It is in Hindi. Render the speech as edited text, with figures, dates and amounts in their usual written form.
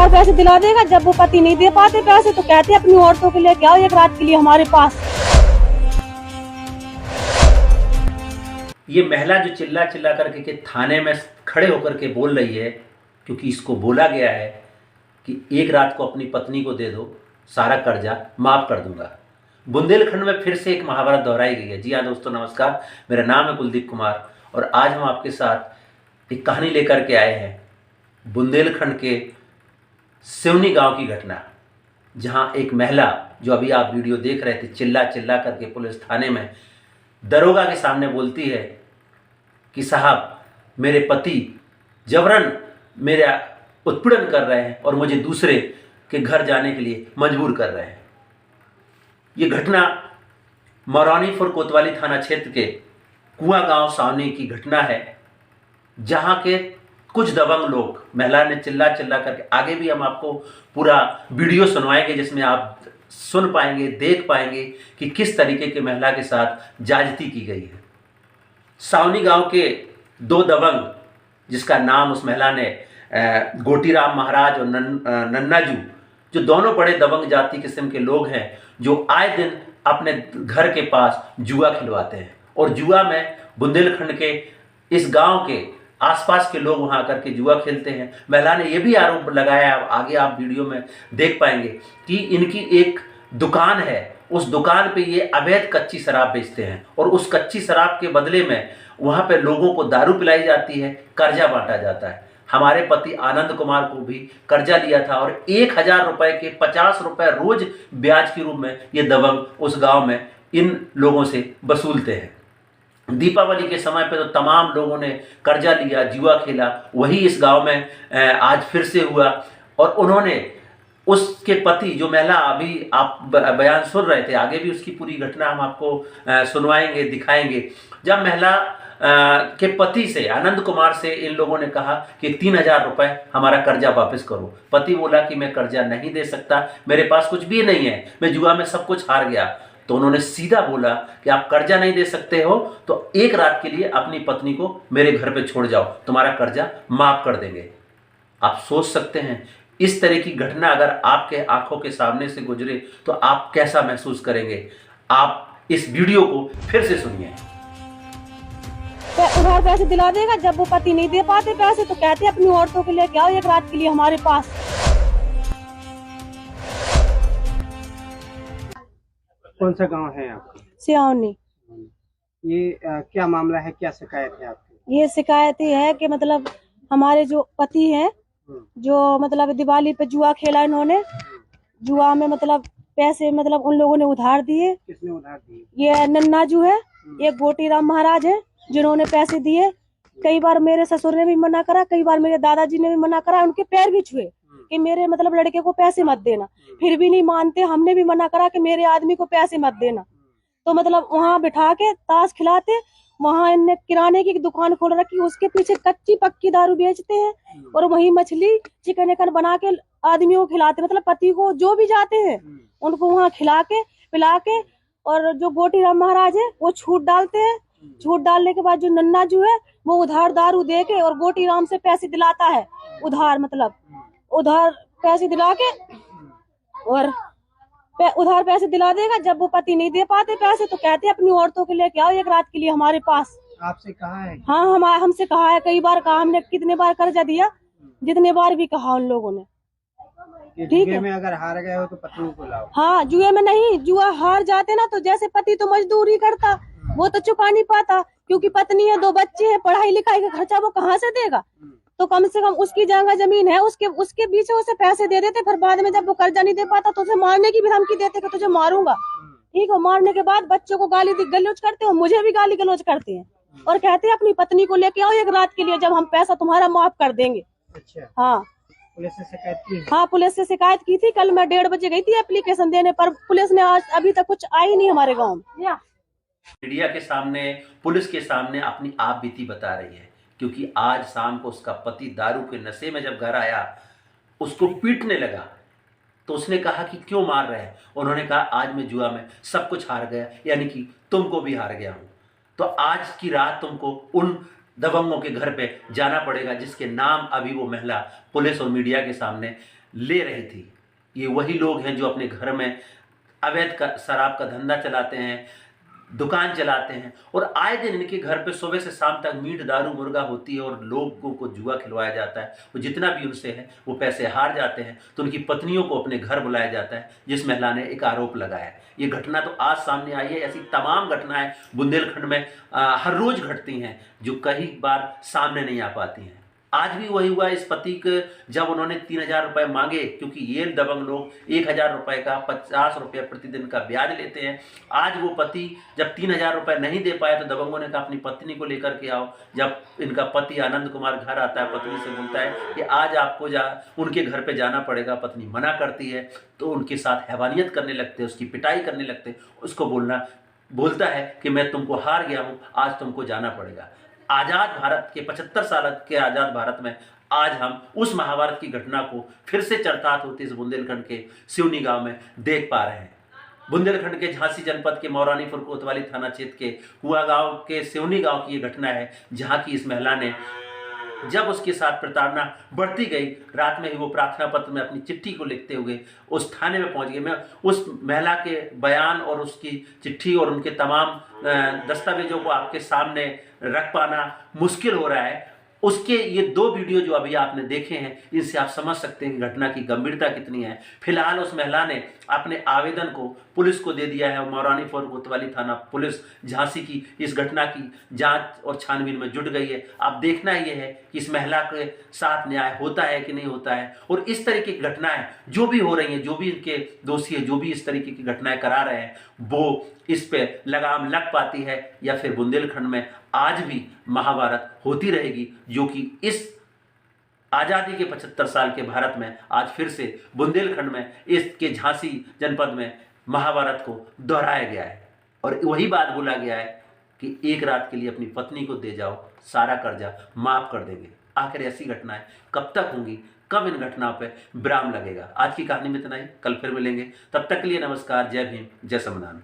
उधार पैसे दिला देगा। जब वो पति नहीं दे पाते पैसे तो कहते अपनी औरतों के लिए क्या एक रात के लिए हमारे पास। ये महिला जो चिल्ला चिल्ला करके के थाने में खड़े होकर के बोल रही है, क्योंकि इसको बोला गया है कि एक रात को अपनी पत्नी को दे दो, सारा कर्जा माफ कर दूंगा। बुंदेलखंड में फिर से एक महाभारत दोहराई गई है। जी हाँ दोस्तों, नमस्कार, मेरा नाम है कुलदीप कुमार और आज हम आपके साथ एक कहानी लेकर के आए हैं। बुंदेलखंड के सिवनी गांव की घटना, जहां एक महिला, जो अभी आप वीडियो देख रहे थे, चिल्ला चिल्ला करके पुलिस थाने में दरोगा के सामने बोलती है कि साहब, मेरे पति जबरन मेरा उत्पीड़न कर रहे हैं और मुझे दूसरे के घर जाने के लिए मजबूर कर रहे हैं। ये घटना मरौनीपुर कोतवाली थाना क्षेत्र के कुआं गांव सावनी की घटना है, जहां के कुछ दबंग लोग, महिला ने चिल्ला चिल्ला करके, आगे भी हम आपको पूरा वीडियो सुनवाएंगे जिसमें आप सुन पाएंगे, देख पाएंगे कि किस तरीके के महिला के साथ जाजती की गई है। सावनी गांव के दो दबंग, जिसका नाम उस महिला ने गोटीराम महाराज और नन्नाजू, जो दोनों बड़े दबंग जाति किस्म के लोग हैं, जो आए दिन अपने घर के पास जुआ खिलवाते हैं और जुआ में बुंदेलखंड के इस गांव के आसपास के लोग वहां आकर के जुआ खेलते हैं। महिला ने यह भी आरोप लगाया, आगे आप वीडियो में देख पाएंगे, कि इनकी एक दुकान है, उस दुकान पे ये अवैध कच्ची शराब बेचते हैं और उस कच्ची शराब के बदले में वहां पे लोगों को दारू पिलाई जाती है, कर्जा बांटा जाता है। हमारे पति आनंद कुमार को भी कर्जा लिया था और 1000 रुपए के 50 रुपए रोज ब्याज के रूप में ये दबंग उस गांव में इन लोगों से वसूलते हैं। दीपावली के समय पे तो तमाम लोगों ने कर्जा लिया, जुआ खेला। वही इस गांव में आज फिर से हुआ और उन्होंने उसके पति, जो महिला अभी आप बयान सुन रहे थे, आगे भी उसकी पूरी घटना हम आपको सुनवाएंगे, दिखाएंगे। जब महिला के पति से, आनंद कुमार से, इन लोगों ने कहा कि 3000 रुपए हमारा कर्जा वापस करो। पति बोला कि मैं कर्जा नहीं दे सकता, मेरे पास कुछ भी नहीं है, मैं जुआ में सब कुछ हार गया। तो उन्होंने सीधा बोला कि आप कर्जा नहीं दे सकते हो तो एक रात के लिए अपनी पत्नी को मेरे घर पे छोड़ जाओ, तुम्हारा कर्जा माफ कर देंगे। आप सोच सकते हैं, इस तरह की घटना अगर आपके आंखों के सामने से गुजरे तो आप कैसा महसूस करेंगे। आप इस वीडियो को फिर से सुनिए। उधार पैसे दिला देगा। जब वो पति नहीं दे पाते पैसे तो कहते अपनी औरतों के लिए क्या एक रात के लिए हमारे पास। कौन सा गांव है आपका? सियावनी। ये क्या मामला है, क्या शिकायत है आपकी? ये शिकायत ये है कि मतलब हमारे जो पति हैं, जो मतलब दिवाली पे जुआ खेला इन्होंने, जुआ में मतलब पैसे मतलब उन लोगों ने उधार दिए। किसने उधार दिए? ये नन्नाजू है, एक गोटीराम महाराज है, जिन्होंने पैसे दिए। कई बार मेरे ससुर ने भी मना करा, कई बार मेरे दादाजी ने भी मना करा, उनके पैर भी छुए कि मेरे मतलब लड़के को पैसे मत देना, फिर भी नहीं मानते। हमने भी मना करा कि मेरे आदमी को पैसे मत देना। तो मतलब वहाँ बिठा के ताश खिलाते, वहाँ इनने किराने की दुकान खोल रखी, उसके पीछे कच्ची पक्की दारू बेचते हैं और वही मछली चिकन एकन बना के आदमियों को खिलाते, मतलब पति को जो भी जाते हैं उनको वहाँ खिला के पिला के। और जो गोटीराम महाराज है वो छूट डालते हैं, छूट डालने के बाद जो नन्नाजू है वो उधार दारू दे के और गोटीराम से पैसे दिलाता है, उधार मतलब उधार पैसे दिला के और उधार पैसे दिला देगा। जब वो पति नहीं दे पाते पैसे तो कहते अपनी औरतों के लिए क्या एक रात के लिए हमारे पास। आपसे कहा है? हाँ, हमसे कहा है, कई बार कहा, हमने कितने बार कर्जा दिया, जितने बार भी कहा उन लोगों ने। ठीक है, में अगर हार गए हो तो पत्नी को लाओ। हाँ, जुए में नहीं, जुआ हार जाते ना तो जैसे पति तो मजदूरी करता, वो तो चुका नहीं पाता, क्योंकि पत्नी है, 2 बच्चे हैं, पढ़ाई लिखाई का खर्चा वो कहाँ से देगा। तो कम से कम उसकी जगह जमीन है, उसके बीच उसे पैसे दे देते, फिर बाद में जब वो कर्जा नहीं दे पाता तो उसे मारने की भी धमकी देते कि तुझे मारूंगा। ठीक है, मारने के बाद बच्चों को गाली गलौज करते हो, मुझे भी गाली गलौज करते हैं और कहते हैं अपनी पत्नी को लेके आओ एक रात के लिए, जब हम पैसा तुम्हारा माफ कर देंगे। अच्छा, हाँ, पुलिस से शिकायत की? हाँ, पुलिस से शिकायत की थी। कल मैं 1:30 बजे गई थी एप्लीकेशन देने, पर पुलिस ने आज अभी तक कुछ आई नहीं हमारे गाँव में। मीडिया के सामने, पुलिस के सामने अपनी आप बीती बता रही है, क्योंकि आज शाम को उसका पति दारू के नशे में जब घर आया, उसको पीटने लगा तो उसने कहा कि क्यों मार रहे हैं। उन्होंने कहा आज मैं जुआ में सब कुछ हार गया, यानी कि तुमको भी हार गया हूं, तो आज की रात तुमको उन दबंगों के घर पे जाना पड़ेगा, जिसके नाम अभी वो महिला पुलिस और मीडिया के सामने ले रही थी। ये वही लोग हैं जो अपने घर में अवैध शराब का धंधा चलाते हैं, दुकान चलाते हैं, और आए दिन इनके घर पे सुबह से शाम तक मीट दारू मुर्गा होती है और लोगों को जुआ खिलवाया जाता है। वो जितना भी उनसे है वो पैसे हार जाते हैं तो उनकी पत्नियों को अपने घर बुलाया जाता है, जिस महिला ने एक आरोप लगाया है। ये घटना तो आज सामने आई है। ऐसी तमाम घटनाएं बुंदेलखंड में हर रोज घटती हैं जो कई बार सामने नहीं आ पाती हैं। आज भी वही हुआ। इस पति के जब उन्होंने 3,000 रुपये मांगे, क्योंकि ये दबंग लोग 1,000 रुपये का 50 रुपये प्रतिदिन का ब्याज लेते हैं। आज वो पति जब 3,000 रुपये नहीं दे पाया तो दबंगों ने कहा अपनी पत्नी को लेकर के आओ। जब इनका पति आनंद कुमार घर आता है, पत्नी से बोलता है कि आज आपको उनके घर पे जाना पड़ेगा। पत्नी मना करती है तो उनके साथ हैवानियत करने लगते हैं, उसकी पिटाई करने लगते हैं। उसको बोलता है कि मैं तुमको हार गया हूँ, आज तुमको जाना पड़ेगा। आज़ाद भारत के 75 साल के आज़ाद भारत में आज हम उस महाभारत की घटना को फिर से चर्चात होते इस बुंदेलखंड के सिवनी गांव में देख पा रहे हैं। बुंदेलखंड के झांसी जनपद के मौरानीपुर कोतवाली थाना क्षेत्र के हुआ गांव के सिवनी गांव की ये घटना है, जहां की इस महिला ने जब उसके साथ प्रताड़ना बढ़ती गई, रात में ही वो प्रार्थना पत्र में अपनी चिट्ठी को लिखते हुए उस थाने में पहुंच गए। मैं उस महिला के बयान और उसकी चिट्ठी और उनके तमाम दस्तावेजों को आपके सामने रख पाना मुश्किल हो रहा है। उसके ये 2 वीडियो जो अभी आपने देखे हैं, इनसे आप समझ सकते हैं कि घटना की गंभीरता कितनी है। फिलहाल उस महिला ने अपने आवेदन को पुलिस को दे दिया है और मौरानीपुर कोतवाली थाना पुलिस झांसी की इस घटना की जांच और छानबीन में जुट गई है। अब देखना ये है कि इस महिला के साथ न्याय होता है कि नहीं होता है, और इस तरीके की घटनाएं जो भी हो रही हैं, जो भी इनके दोषी है, जो भी इस तरीके की घटनाएं करा रहे हैं, वो इस पे लगाम लग पाती है या फिर बुंदेलखंड में आज भी महाभारत होती रहेगी, जो कि इस आज़ादी के 75 साल के भारत में आज फिर से बुंदेलखंड में इसके झांसी जनपद में महाभारत को दोहराया गया है। और वही बात बोला गया है कि एक रात के लिए अपनी पत्नी को दे जाओ, सारा कर्जा माफ कर देंगे। आखिर ऐसी घटनाएं कब तक होंगी, कब इन घटनाओं पे विराम लगेगा? आज की कहानी में इतना ही, कल फिर मिलेंगे। तब तक के लिए नमस्कार, जय भीम, जय संविधान।